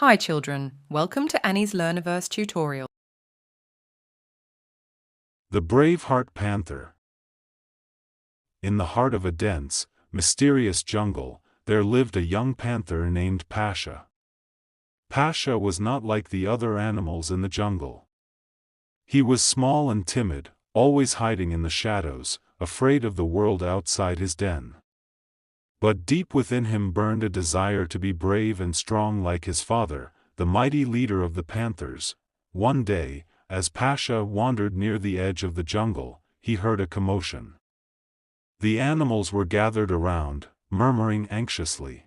Hi children, welcome to Annie's Learniverse tutorial. The Braveheart Panther. In the heart of a dense, mysterious jungle, there lived a young panther named Pasha. Pasha was not like the other animals in the jungle. He was small and timid, always hiding in the shadows, afraid of the world outside his den. But deep within him burned a desire to be brave and strong like his father, the mighty leader of the panthers. One day, as Pasha wandered near the edge of the jungle, he heard a commotion. The animals were gathered around, murmuring anxiously.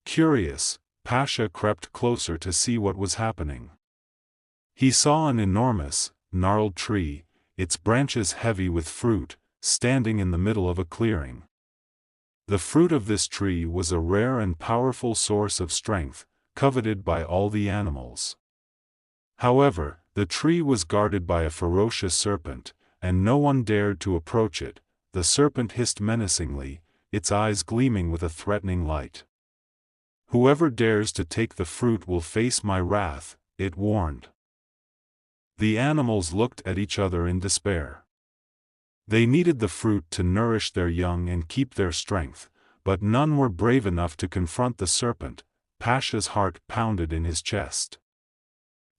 Curious, Pasha crept closer to see what was happening. He saw an enormous, gnarled tree, its branches heavy with fruit, standing in the middle of a clearing. The fruit of this tree was a rare and powerful source of strength, coveted by all the animals. However, the tree was guarded by a ferocious serpent, and no one dared to approach it. The serpent hissed menacingly, its eyes gleaming with a threatening light. "Whoever dares to take the fruit will face my wrath," it warned. The animals looked at each other in despair. They needed the fruit to nourish their young and keep their strength, but none were brave enough to confront the serpent. Pasha's heart pounded in his chest.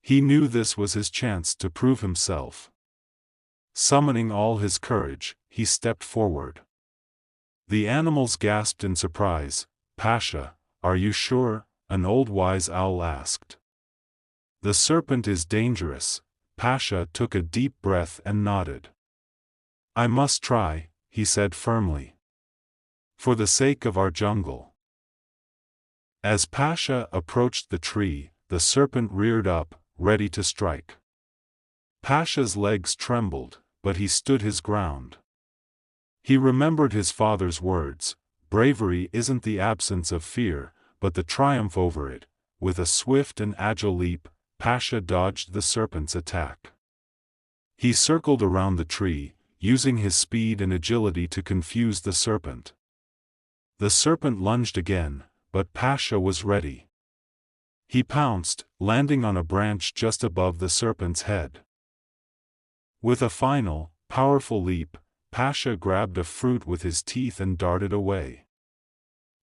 He knew this was his chance to prove himself. Summoning all his courage, he stepped forward. The animals gasped in surprise. "Pasha, are you sure?" an old wise owl asked. "The serpent is dangerous." Pasha took a deep breath and nodded. "I must try," he said firmly. "For the sake of our jungle." As Pasha approached the tree, the serpent reared up, ready to strike. Pasha's legs trembled, but he stood his ground. He remembered his father's words: bravery isn't the absence of fear, but the triumph over it. With a swift and agile leap, Pasha dodged the serpent's attack. He circled around the tree, using his speed and agility to confuse the serpent. The serpent lunged again, but Pasha was ready. He pounced, landing on a branch just above the serpent's head. With a final, powerful leap, Pasha grabbed a fruit with his teeth and darted away.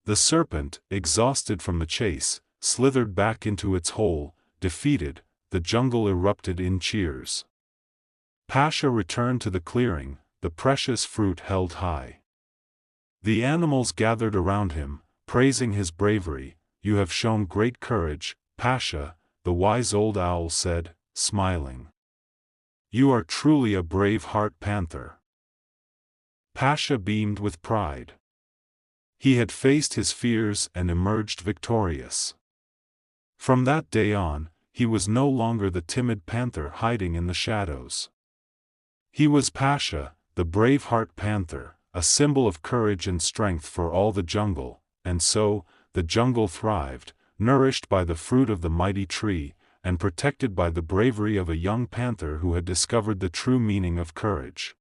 The serpent, exhausted from the chase, slithered back into its hole. Defeated, the jungle erupted in cheers. Pasha returned to the clearing, the precious fruit held high. The animals gathered around him, praising his bravery. "You have shown great courage, Pasha," the wise old owl said, smiling. "You are truly a brave-heart panther." Pasha beamed with pride. He had faced his fears and emerged victorious. From that day on, he was no longer the timid panther hiding in the shadows. He was Pasha, the brave-heart panther, a symbol of courage and strength for all the jungle, and so, the jungle thrived, nourished by the fruit of the mighty tree, and protected by the bravery of a young panther who had discovered the true meaning of courage.